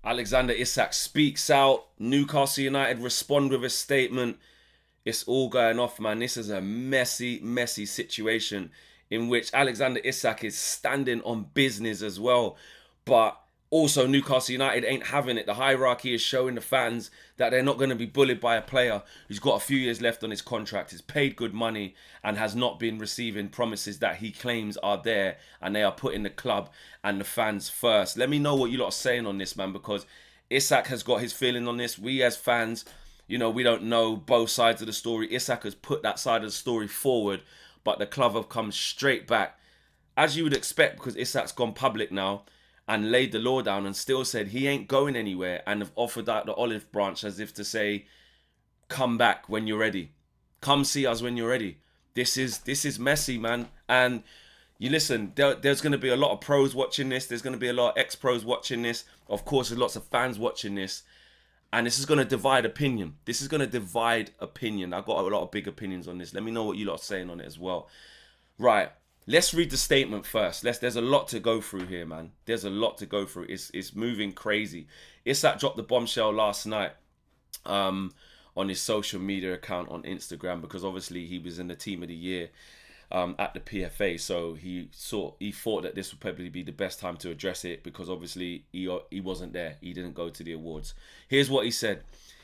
Alexander Isak speaks out. Newcastle United respond with a statement. It's all going off, man. This is a messy, messy situation in which Alexander Isak is standing on business as well. But also, Newcastle United ain't having it. The hierarchy is showing the fans that they're not going to be bullied by a player who's got a few years left on his contract, is paid good money, and has not been receiving promises that he claims are there, and they are putting the club and the fans first. Let me know what you lot are saying on this, man, because Isak has got his feeling on this. We as fans, we don't know both sides of the story. Isak has put that side of the story forward, but the club have come straight back, as you would expect, because Isak's gone public now and laid the law down and still said he ain't going anywhere, and have offered out the olive branch as if to say, come back when you're ready. Come see us when you're ready. This is messy, man. And you listen, there's going to be a lot of pros watching this. There's going to be a lot of ex-pros watching this. Of course, there's lots of fans watching this. And this is going to divide opinion. I've got a lot of big opinions on this. Let me know what you lot are saying on it as well. Right. Let's read the statement first. There's a lot to go through here, man. There's a lot to go through. It's moving crazy. Isak dropped the bombshell last night on his social media account on Instagram, because obviously he was in the team of the year at the PFA. So he thought that this would probably be the best time to address it, because obviously he wasn't there. He didn't go to the awards. Here's what he said.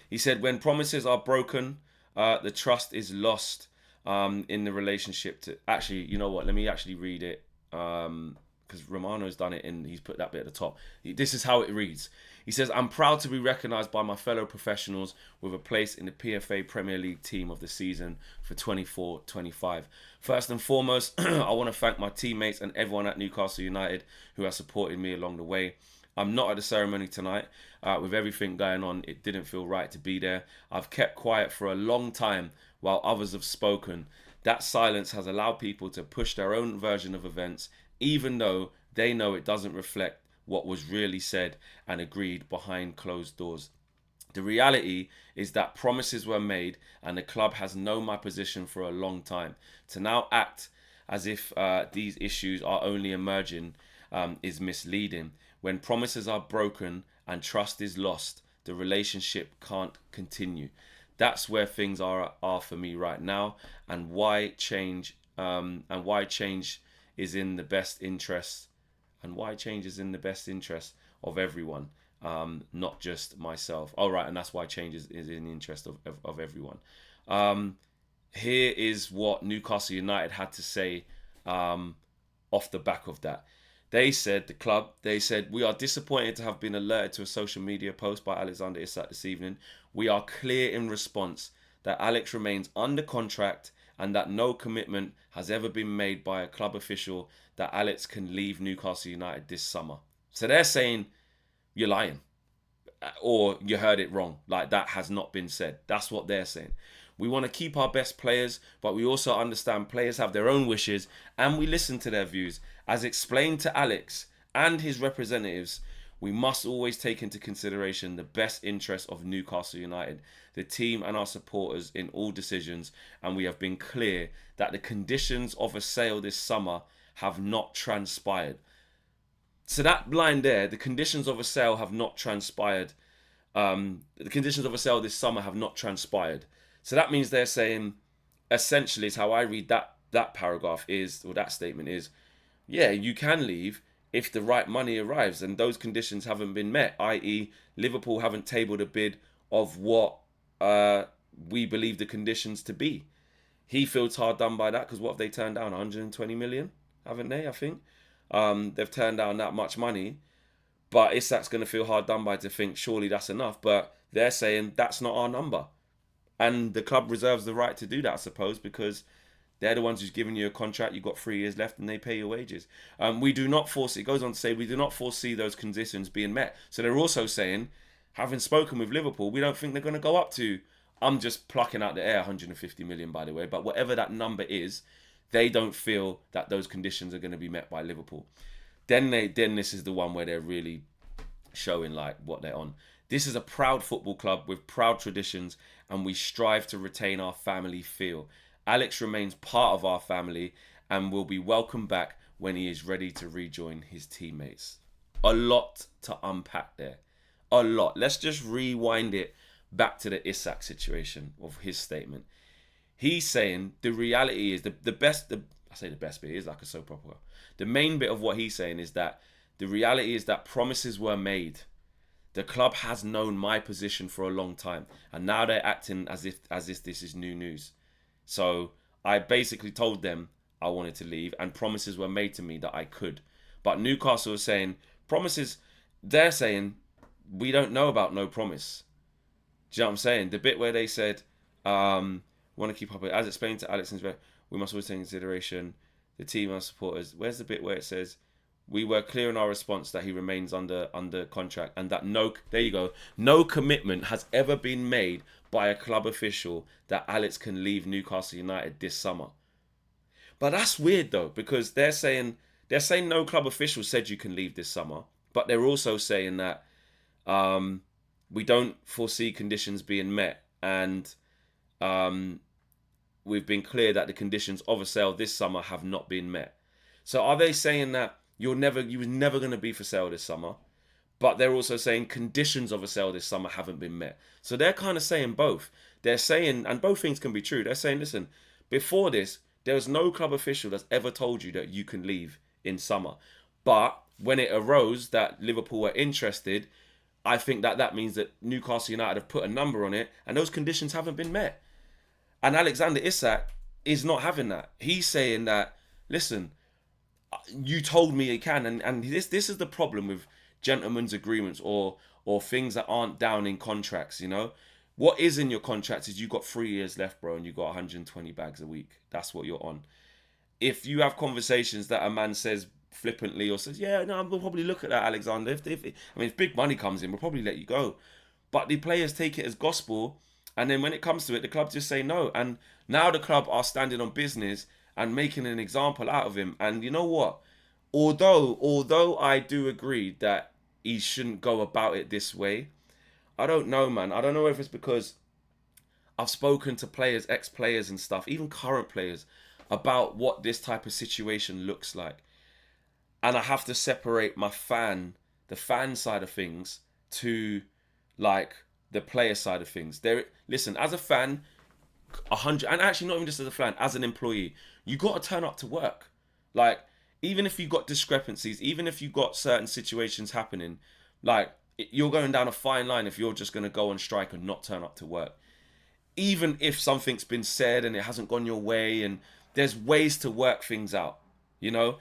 He said, when promises are broken, the trust is lost. In the relationship to... Actually, you know what? Let me actually read it. Because Romano's done it and he's put that bit at the top. This is how it reads. He says, I'm proud to be recognised by my fellow professionals with a place in the PFA Premier League team of the season for 24-25. First and foremost, I want to thank my teammates and everyone at Newcastle United who has supported me along the way. I'm not at the ceremony tonight. With everything going on, it didn't feel right to be there. I've kept quiet for a long time while others have spoken. That silence has allowed people to push their own version of events, even though they know it doesn't reflect what was really said and agreed behind closed doors. The reality is that promises were made, and the club has known my position for a long time. To now act as if these issues are only emerging is misleading. When promises are broken and trust is lost, the relationship can't continue. That's where things are for me right now, and why change is in the best interest, of everyone, not just myself. All right, and that's why change is in the interest of everyone. Here is what Newcastle United had to say off the back of that. They said, we are disappointed to have been alerted to a social media post by Alexander Isak this evening. We are clear in response that Alex remains under contract and that no commitment has ever been made by a club official that Alex can leave Newcastle United this summer. So they're saying, you're lying. Or you heard it wrong. Like, that has not been said. That's what they're saying. We want to keep our best players, but we also understand players have their own wishes, and we listen to their views. As explained to Alex and his representatives, we must always take into consideration the best interest of Newcastle United, the team and our supporters in all decisions, and we have been clear that the conditions of a sale this summer have not transpired. So that line there, the conditions of a sale have not transpired. The conditions of a sale this summer have not transpired. So that means they're saying, essentially, is how I read that paragraph is, or that statement is, yeah, you can leave if the right money arrives, and those conditions haven't been met, i.e. Liverpool haven't tabled a bid of what we believe the conditions to be. He feels hard done by that, because what have they turned down? 120 million, haven't they, I think? They've turned down that much money, but Isak's going to feel hard done by to think, surely that's enough, but they're saying that's not our number. And the club reserves the right to do that, I suppose, because they're the ones who's giving you a contract. You've got 3 years left and they pay your wages. We do not foresee, it goes on to say, we do not foresee those conditions being met. So they're also saying, having spoken with Liverpool, we don't think they're going to go up to, I'm just plucking out the air, 150 million, by the way, but whatever that number is, they don't feel that those conditions are going to be met by Liverpool. Then this is the one where they're really showing like what they're on. This is a proud football club with proud traditions, and we strive to retain our family feel. Alex remains part of our family and will be welcomed back when he is ready to rejoin his teammates. A lot to unpack there. a lot. Let's just rewind it back to the Isak situation of his statement. He's saying the reality is the best, I say the best bit, it is like a soap opera. The main bit of what he's saying is that the reality is that promises were made. The club has known my position for a long time, and now they're acting as if this is new news. So I basically told them I wanted to leave, and promises were made to me that I could. But Newcastle is saying promises. They're saying we don't know about no promise. Do you know what I'm saying? The bit where they said, want to keep up with, as explained to Alex, we must always take into consideration the team and supporters. Where's the bit where it says, we were clear in our response that he remains under contract and that no commitment has ever been made by a club official that Alex can leave Newcastle United this summer. But that's weird though, because they're saying no club official said you can leave this summer, but they're also saying that we don't foresee conditions being met, and we've been clear that the conditions of a sale this summer have not been met. So are they saying that you were never going to be for sale this summer, but they're also saying conditions of a sale this summer haven't been met? So they're kind of saying both. They're saying, and both things can be true. They're saying, listen, before this, there was no club official that's ever told you that you can leave in summer. But when it arose that Liverpool were interested, I think that means that Newcastle United have put a number on it, and those conditions haven't been met. And Alexander Isak is not having that. He's saying that, listen, you told me you can, and this is the problem with gentlemen's agreements or things that aren't down in contracts. You know, what is in your contract is you got 3 years left, bro, and you got 120 bags a week. That's what you're on. If you have conversations that a man says flippantly or says, yeah, no, we'll probably look at that, Alexander. If big money comes in, we'll probably let you go. But the players take it as gospel, and then when it comes to it, the club just say no. And now the club are standing on business and making an example out of him. And you know what? Although I do agree that he shouldn't go about it this way, I don't know, man. I don't know if it's because I've spoken to players, ex-players and stuff, even current players, about what this type of situation looks like. And I have to separate the fan side of things to like the player side of things. Listen, as a fan, 100, and actually not even just as a fan, as an employee, you got to turn up to work. Like, even if you got discrepancies, even if you got certain situations happening, like, you're going down a fine line if you're just going to go on strike and not turn up to work. Even if something's been said and it hasn't gone your way, and there's ways to work things out. You know,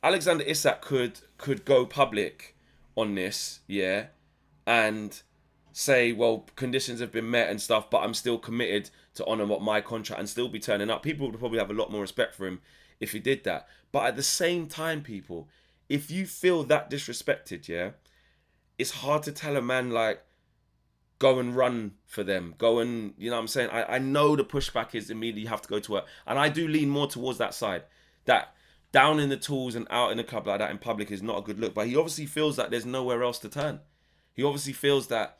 Alexander Isak could go public on this, yeah, and say, well, conditions have been met and stuff, but I'm still committed to honour what my contract and still be turning up. People would probably have a lot more respect for him if he did that. But at the same time, people, if you feel that disrespected, yeah, it's hard to tell a man like, go and run for them. Go and, you know what I'm saying? I know the pushback is immediately you have to go to work. And I do lean more towards that side. That down in the tools and out in the club like that in public is not a good look. But he obviously feels that there's nowhere else to turn. He obviously feels that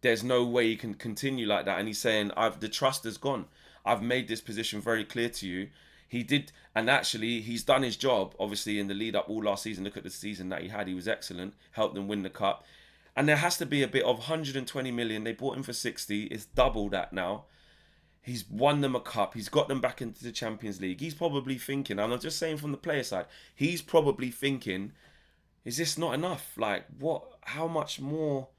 there's no way he can continue like that. And he's saying, the trust is gone. I've made this position very clear to you. He did, and actually, he's done his job, obviously, in the lead up all last season. Look at the season that he had. He was excellent, helped them win the cup. And there has to be a bit of 120 million. They bought him for 60. It's double that now. He's won them a cup. He's got them back into the Champions League. He's probably thinking, and I'm just saying from the player side, he's probably thinking, is this not enough? Like, what? How much more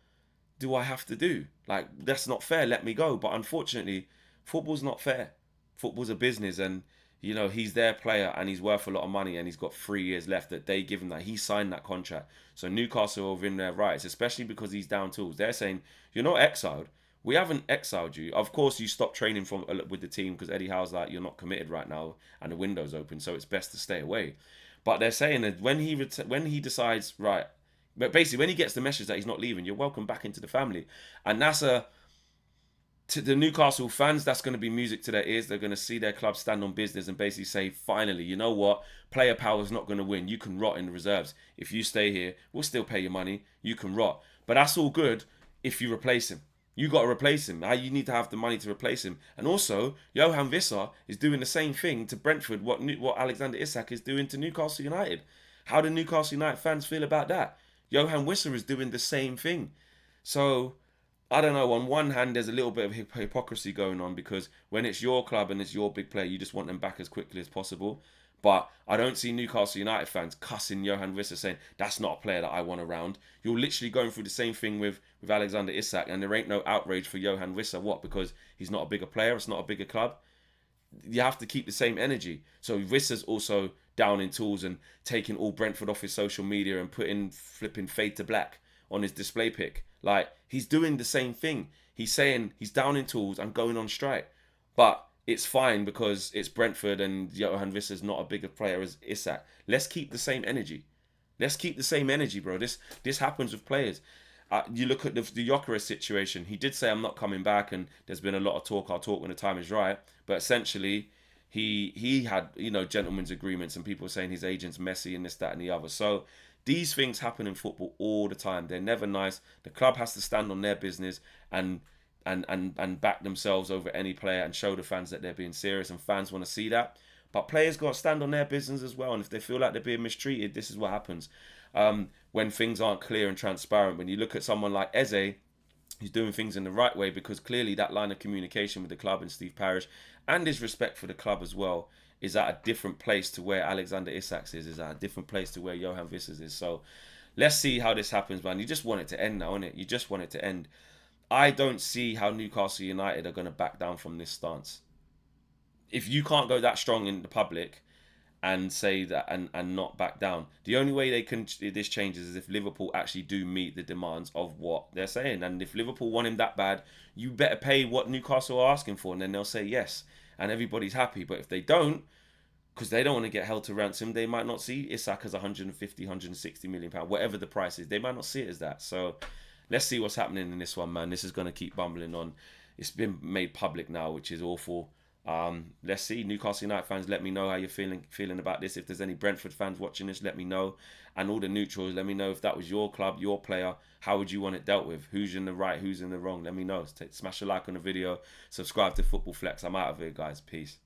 do I have to do? Like, that's not fair. Let me go. But unfortunately, football's not fair. Football's a business, and you know, he's their player and he's worth a lot of money and he's got 3 years left that they give him that. He signed that contract. So Newcastle are within their rights, especially because he's down tools. They're saying, you're not exiled. We haven't exiled you. Of course, you stopped training with the team because Eddie Howe's like, you're not committed right now and the window's open, so it's best to stay away. But they're saying that when he decides, right, but basically when he gets the message that he's not leaving, you're welcome back into the family. And that's to the Newcastle fans, that's going to be music to their ears. They're going to see their club stand on business and basically say, finally, you know what? Player power is not going to win. You can rot in the reserves. If you stay here, we'll still pay you money. You can rot. But that's all good if you replace him. You got to replace him. You need to have the money to replace him. And also, Johan Visser is doing the same thing to Brentford, what Alexander Isak is doing to Newcastle United. How do Newcastle United fans feel about that? Johan Wissa is doing the same thing. So I don't know. On one hand, there's a little bit of hypocrisy going on, because when it's your club and it's your big player, you just want them back as quickly as possible. But I don't see Newcastle United fans cussing Johan Wissa, saying that's not a player that I want around. You're literally going through the same thing with Alexander Isak, and there ain't no outrage for Johan Wissa. What? Because he's not a bigger player, it's not a bigger club. You have to keep the same energy. So Vissa's also down in tools and taking all Brentford off his social media and putting flipping fade to black on his display pic. Like, he's doing the same thing. He's saying he's down in tools and going on strike. But it's fine because it's Brentford and Johan Vissa's not a bigger player as Isak. Let's keep the same energy. Let's keep the same energy, bro. This happens with players. You look at the Gyökeres situation. He did say, I'm not coming back, and there's been a lot of talk. I'll talk when the time is right. But essentially, he had, gentlemen's agreements, and people saying his agent's messy and this, that, and the other. So these things happen in football all the time. They're never nice. The club has to stand on their business and back themselves over any player and show the fans that they're being serious, and fans want to see that. But players got to stand on their business as well. And if they feel like they're being mistreated, this is what happens. When things aren't clear and transparent. When you look at someone like Eze, he's doing things in the right way, because clearly that line of communication with the club and Steve Parish, and his respect for the club as well, is at a different place to where Alexander Isak's is at a different place to where Johan Vissa's is. So let's see how this happens, man. You just want it to end now, innit? You just want it to end. I don't see how Newcastle United are going to back down from this stance. If you can't go that strong in the public and say that and not back down, the only way this changes is if Liverpool actually do meet the demands of what they're saying. And if Liverpool want him that bad, you better pay what Newcastle are asking for, and then they'll say yes, and everybody's happy. But if they don't, because they don't want to get held to ransom, they might not see Isak as 150, 160 million pounds, whatever the price is. They might not see it as that. So let's see what's happening in this one, man. This is going to keep bumbling on. It's been made public now, which is awful. Let's see. Newcastle United fans, let me know how you're feeling about this. If there's any Brentford fans watching this, let me know. And all the neutrals, let me know if that was your club, your player. How would you want it dealt with? Who's in the right? Who's in the wrong? Let me know. Smash a like on the video. Subscribe to Football Flex. I'm out of here, guys. Peace.